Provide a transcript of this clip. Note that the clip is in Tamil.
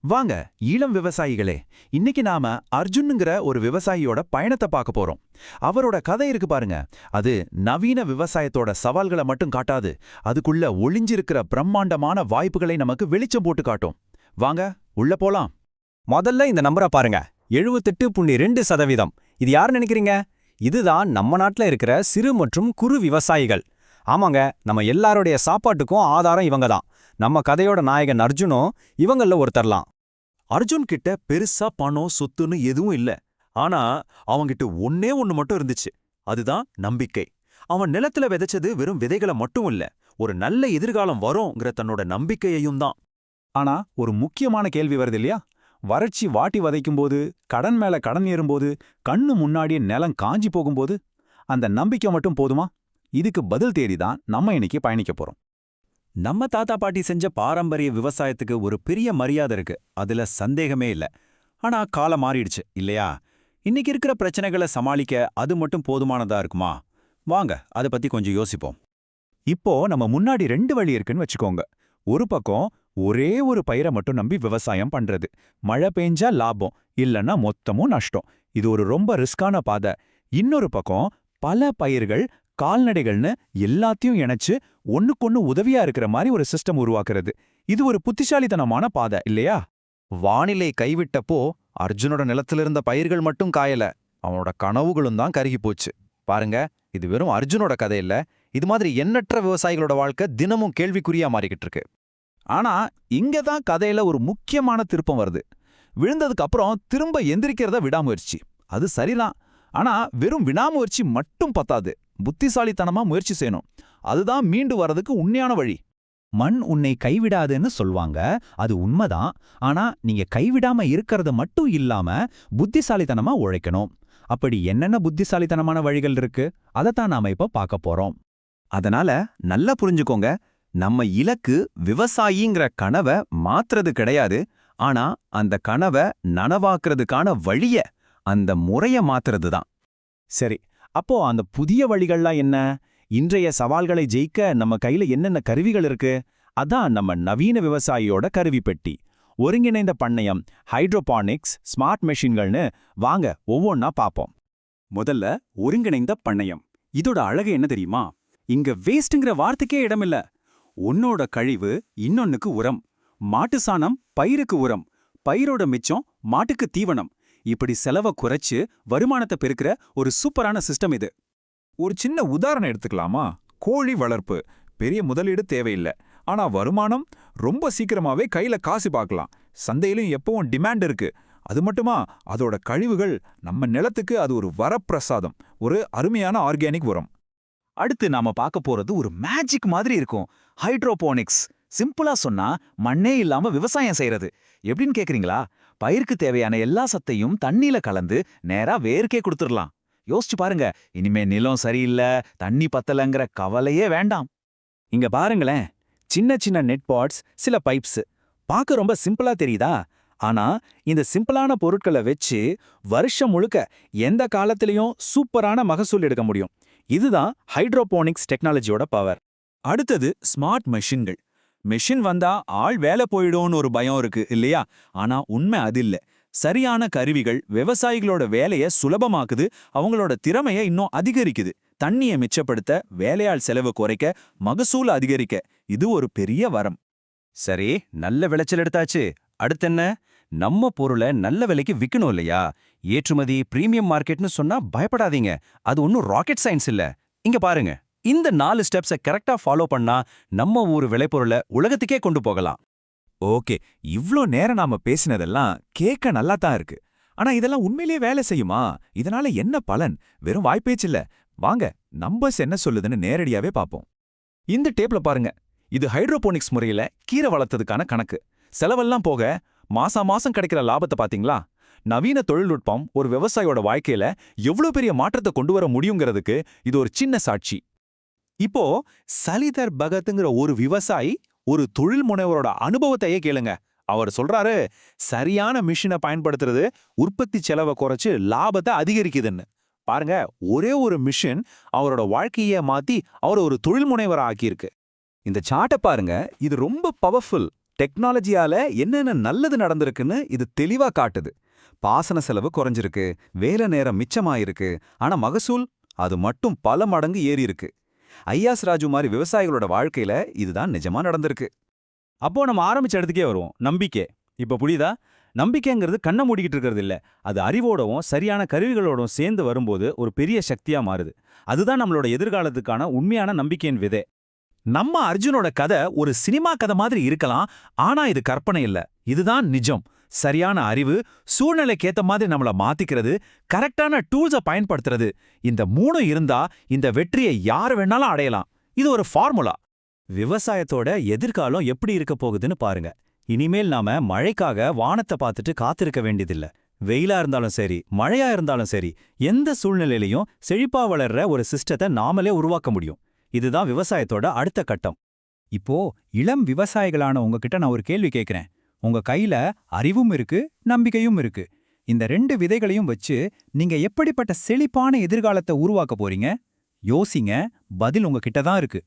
வாங்க இளம் விவசாயிகளே, இன்னைக்கு நாம அர்ஜுனுங்கிற ஒரு விவசாயியோட பயணத்தை பார்க்க போறோம். அவரோட கதை இருக்கு பாருங்க. அது நவீன விவசாயத்தோட சவால்களை மட்டும் காட்டாது, அதுக்குள்ள ஒளிஞ்சிருக்கிற பிரம்மாண்டமான வாய்ப்புகளை நமக்கு வெளிச்சம் போட்டு காட்டும். வாங்க உள்ள போலாம். முதல்ல இந்த நம்பரை பாருங்க, 78.2%. இது யார் நினைக்கிறீங்க? இதுதான் நம்ம நாட்டுல இருக்கிற சிறு மற்றும் குறு விவசாயிகள். ஆமாங்க, நம்ம எல்லாருடைய சாப்பாட்டுக்கும் ஆதாரம் இவங்க தான். நம்ம கதையோட நாயகன் அர்ஜுனும் இவங்கள ஒருத்தரலாம். அர்ஜுன் கிட்ட பெருசா பணம் சொத்துன்னு எதுவும் இல்ல. ஆனா அவங்கிட்ட ஒன்னே ஒன்னு மட்டும் இருந்துச்சு. அதுதான் நம்பிக்கை. அவன் நிலத்துல விதைச்சது வெறும் விதைகளை மட்டும் இல்ல, ஒரு நல்ல எதிர்காலம் வரும்ங்கிற தன்னோட நம்பிக்கையையும் தான். ஆனா ஒரு முக்கியமான கேள்வி வருது இல்லையா? வறட்சி வாட்டி வதைக்கும்போது, கடன் மேல கடன் ஏறும்போது, கண்ணு முன்னாடியே நிலம் காஞ்சி போகும்போது, அந்த நம்பிக்கை மட்டும் போதுமா? இதுக்கு பதில் தேடிதான் நம்ம இன்னைக்கு பயணிக்க போறோம். நம்ம தாத்தா பாட்டி செஞ்ச பாரம்பரிய விவசாயத்துக்கு ஒரு பெரிய மரியாதை இருக்கு, அதுல சந்தேகமே இல்ல. ஆனா காலம் மாறிடுச்சு இல்லையா? இன்னைக்கு இருக்கிற பிரச்சனைகளை சமாளிக்க அது மட்டும் போதுமானதா இருக்குமா? வாங்க அதை பத்தி கொஞ்சம் யோசிப்போம். இப்போ நம்ம முன்னாடி 2 வழி இருக்குன்னு வச்சுக்கோங்க. ஒரு பக்கம் ஒரே ஒரு பயிரை மட்டும் நம்பி விவசாயம் பண்றது. மழை பெஞ்சா லாபம், இல்லன்னா மொத்தமும் நஷ்டம். இது ஒரு ரொம்ப ரிஸ்கான பாதை. இன்னொரு பக்கம் பல பயிர்கள், கால்நடைகள்னு எல்லாத்தையும் இணைச்சு ஒண்ணுக்கொன்னு உதவியா இருக்கிற மாதிரி ஒரு சிஸ்டம் உருவாக்குறது. இது ஒரு புத்திசாலித்தனமான பாதை இல்லையா? வானிலை கைவிட்டப்போ அர்ஜுனோட நிலத்துல இருந்த பயிர்கள் மட்டும் காயல, அவனோட கனவுகளும் தான் கருகி போச்சு. பாருங்க, இது வெறும் அர்ஜுனோட கதை இல்ல, இது மாதிரி எண்ணற்ற விவசாயிகளோட வாழ்க்கை தினமும் கேள்விக்குறியா மாறிக்கிட்டு இருக்கு. ஆனா இங்கதான் கதையில ஒரு முக்கியமான திருப்பம் வருது. விழுந்ததுக்கு அப்புறம் திரும்ப எந்திரிக்கிறத விடாமுயற்சி. அது சரிதான். ஆனா வெறும் விடாமுயற்சி மட்டும் பத்தாது, புத்திசாலித்தனமா முயற்சி செய்யணும். அதுதான் மீண்டு வர்றதுக்கு உண்மையான வழி. மண் உன்னை கைவிடாதுன்னு சொல்வாங்க, அது உண்மைதான். ஆனா நீங்க கைவிடாம இருக்கிறது மட்டும் இல்லாம புத்திசாலித்தனமா உழைக்கணும். அப்படி என்னென்ன புத்திசாலித்தனமான வழிகள் இருக்கு, அதைத்தான் நாம இப்ப பார்க்க போறோம். அதனால நல்லா புரிஞ்சுக்கோங்க, நம்ம இலக்கு விவசாயிங்கிற கனவை மாத்துறது கிடையாது. ஆனா அந்த கனவை நனவாக்குறதுக்கான வழிய, அந்த முறைய மாத்துறது தான். சரி, அப்போ அந்த புதிய வழிகள்லாம் என்ன? இன்றைய சவால்களை ஜெயிக்க நம்ம கையில என்னென்ன கருவிகள் இருக்கு? அதான் நம்ம நவீன விவசாயியோட கருவி பெட்டி. ஒருங்கிணைந்த பண்ணையம், ஹைட்ரோபானிக்ஸ், ஸ்மார்ட் மெஷின்கள்னு வாங்க ஒவ்வொன்னா பாப்போம். முதல்ல ஒருங்கிணைந்த பண்ணையம். இதோட அழகு என்ன தெரியுமா? இங்க வேஸ்ட்ங்கிற வார்த்தைக்கே இடமில்ல. உன்னோட கழிவு இன்னொன்னுக்கு உரம், மாட்டு சாணம் பயிருக்கு உரம், பயிரோட மிச்சம் மாட்டுக்கு தீவனம். இப்படி செலவை குறைச்சு வருமானத்தை பெருக்கிற ஒரு சூப்பரான சிஸ்டம் இது. ஒரு சின்ன உதாரணம் எடுத்துக்கலாமா? கோழி வளர்ப்பு. பெரிய முதலீடு தேவையில்லை, ஆனா வருமானம் ரொம்ப சீக்கிரமாவே கையில காசு பார்க்கலாம். சந்தையிலும் எப்பவும் டிமாண்ட் இருக்கு. அது மட்டுமா, அதோட கழிவுகள் நம்ம நிலத்துக்கு அது ஒரு வரப்பிரசாதம், ஒரு அருமையான ஆர்கானிக் உரம். அடுத்து நாம பார்க்க போறது ஒரு மேஜிக் மாதிரி இருக்கும், ஹைட்ரோபோனிக்ஸ். சிம்பிளா சொன்னா மண்ணே இல்லாம விவசாயம் செய்யறது. எப்படின்னு கேக்குறீங்களா? பயிருக்கு தேவையான எல்லா சத்தையும் தண்ணியில கலந்து நேரா வேர்க்கே கொடுத்துடலாம். யோசிச்சு பாருங்க, இனிமே நிலம் சரியில்லை, தண்ணி பத்தலங்கிற கவலையே வேண்டாம். இங்க பாருங்களேன், சின்ன சின்ன நெட் பாட்ஸ், சில பைப்ஸ். பார்க்க ரொம்ப சிம்பிளா தெரியுதா? ஆனா இந்த சிம்பிளான பொருட்களை வச்சு வருஷம் முழுக்க எந்த காலத்திலையும் சூப்பரான மகசூல் எடுக்க முடியும். இதுதான் ஹைட்ரோபோனிக்ஸ் டெக்னாலஜியோட பவர். அடுத்தது ஸ்மார்ட் மெஷின்கள். மெஷின் வந்தா ஆள் வேலை போயிடும்னு ஒரு பயம் இருக்கு இல்லையா? ஆனா உண்மை அது இல்ல. சரியான கருவிகள் விவசாயிகளோட வேலையை சுலபமாக்குது, அவங்களோட திறமையை இன்னும் அதிகரிக்குது. தண்ணியை மிச்சப்படுத்த, வேலையாள் செலவு குறைக்க, மகசூல் அதிகரிக்க. இது ஒரு பெரிய வரம். சரி, நல்ல விளைச்சல் எடுத்தாச்சு. அடுத்தென்ன? நம்ம பொருளை நல்ல விலைக்கு விற்கணும் இல்லையா? ஏற்றுமதி, பிரீமியம் மார்க்கெட்னு சொன்னா பயப்படாதீங்க, அது ஒன்றும் ராக்கெட் சயின்ஸ் இல்ல. இங்க பாருங்க, இந்த 4 ஸ்டெப்ஸை கரெக்டா ஃபாலோ பண்ணா நம்ம ஊர் விளைபொருளை உலகத்துக்கே கொண்டு போகலாம். ஓகே, இவ்ளோ நேரம் நாம பேசினதெல்லாம் கேட்க நல்லா தான் இருக்கு. ஆனா இதெல்லாம் உண்மையிலேயே வேலை செய்யுமா? இதனால என்ன பலன்? வெறும் வாய்ப்பேச்சில்ல. வாங்க நம்பர்ஸ் என்ன சொல்லுதுன்னு நேரடியாவே பாப்போம். இந்த டேப்ல பாருங்க, இது ஹைட்ரோபோனிக்ஸ் முறையில கீரை வளர்த்ததுக்கான கணக்கு. செலவெல்லாம் போக மாசம் கிடைக்கிற லாபத்தை பாத்தீங்களா? நவீன தொழில்நுட்பம் ஒரு விவசாயியோட வாழ்க்கையில எவ்வளவு பெரிய மாற்றத்தை கொண்டு வர முடியுங்கிறதுக்கு இது ஒரு சின்ன சாட்சி. இப்போ சலிதர் பகத்ங்கிற ஒரு விவசாயி, ஒரு தொழில் முனைவரோட அனுபவத்தையே கேளுங்க. அவர் சொல்றாரு, சரியான மிஷினை பயன்படுத்துறது உற்பத்தி செலவை குறைச்சு லாபத்தை அதிகரிக்குதுன்னு. பாருங்க, ஒரே ஒரு மிஷின் அவரோட வாழ்க்கையை மாத்தி அவர் ஒரு தொழில் முனைவரை ஆக்கியிருக்கு. இந்த சார்ட்டை பாருங்க, இது ரொம்ப பவர்ஃபுல். டெக்னாலஜியால என்னென்ன நல்லது நடந்திருக்குன்னு இது தெளிவா காட்டுது. பாசன செலவு குறைஞ்சிருக்கு, வேலை நேரம் மிச்சமாயிருக்கு, ஆனா மகசூல் அது மட்டும் பல மடங்கு ஏறி இருக்கு. ஐயாஸ் ராஜு மாதிரி விவசாயிகளோட வாழ்க்கையில இதுதான் நிஜமா நடந்திருக்கு. அப்போ நம்ம ஆரம்பிச்ச இடத்துக்கே வருவோம், நம்பிக்கை. இப்ப புரியுதா? நம்பிக்கைங்கிறது கண்ணை மூடிக்கிட்டு இருக்கிறது இல்ல, அது அறிவோடவும் சரியான கருவிகளோடவும் சேர்ந்து வரும்போது ஒரு பெரிய சக்தியா மாறுது. அதுதான் நம்மளோட எதிர்காலத்துக்கான உண்மையான நம்பிக்கையின் விதை. நம்ம அர்ஜுனோட கதை ஒரு சினிமா கதை மாதிரி இருக்கலாம், ஆனா இது கற்பனை இல்ல, இதுதான் நிஜம். சரியான அறிவு, சூழ்நிலைக்கேத்த மாதிரி நம்மள மாத்திக்கிறது, கரெக்டான டூல்ஸை பயன்படுத்துறது, இந்த 3 இருந்தா இந்த வெற்றியை யார் வேணாலும் அடையலாம். இது ஒரு ஃபார்முலா. விவசாயத்தோட எதிர்காலம் எப்படி இருக்க போகுதுன்னு பாருங்க. இனிமேல் நாம மழைக்காக வானத்தை பார்த்துட்டு காத்திருக்க வேண்டியதில்ல. வெயிலா இருந்தாலும் சரி, மழையா இருந்தாலும் சரி, எந்த சூழ்நிலையிலையும் செழிப்பா வளர்ற ஒரு சிஸ்டத்தை நாமளே உருவாக்க முடியும். இதுதான் விவசாயத்தோட அடுத்த கட்டம். இப்போ இளம் விவசாயிகளான உங்ககிட்ட நான் ஒரு கேள்வி கேட்கிறேன். உங்க கையில அறிவும் இருக்கு, நம்பிக்கையும் இருக்கு. இந்த 2 விதைகளையும் வச்சு நீங்க எப்படிப்பட்ட செழிப்பான எதிர்காலத்தை உருவாக்க போறீங்க? யோசிங்க, பதில் உங்ககிட்ட தான் இருக்கு.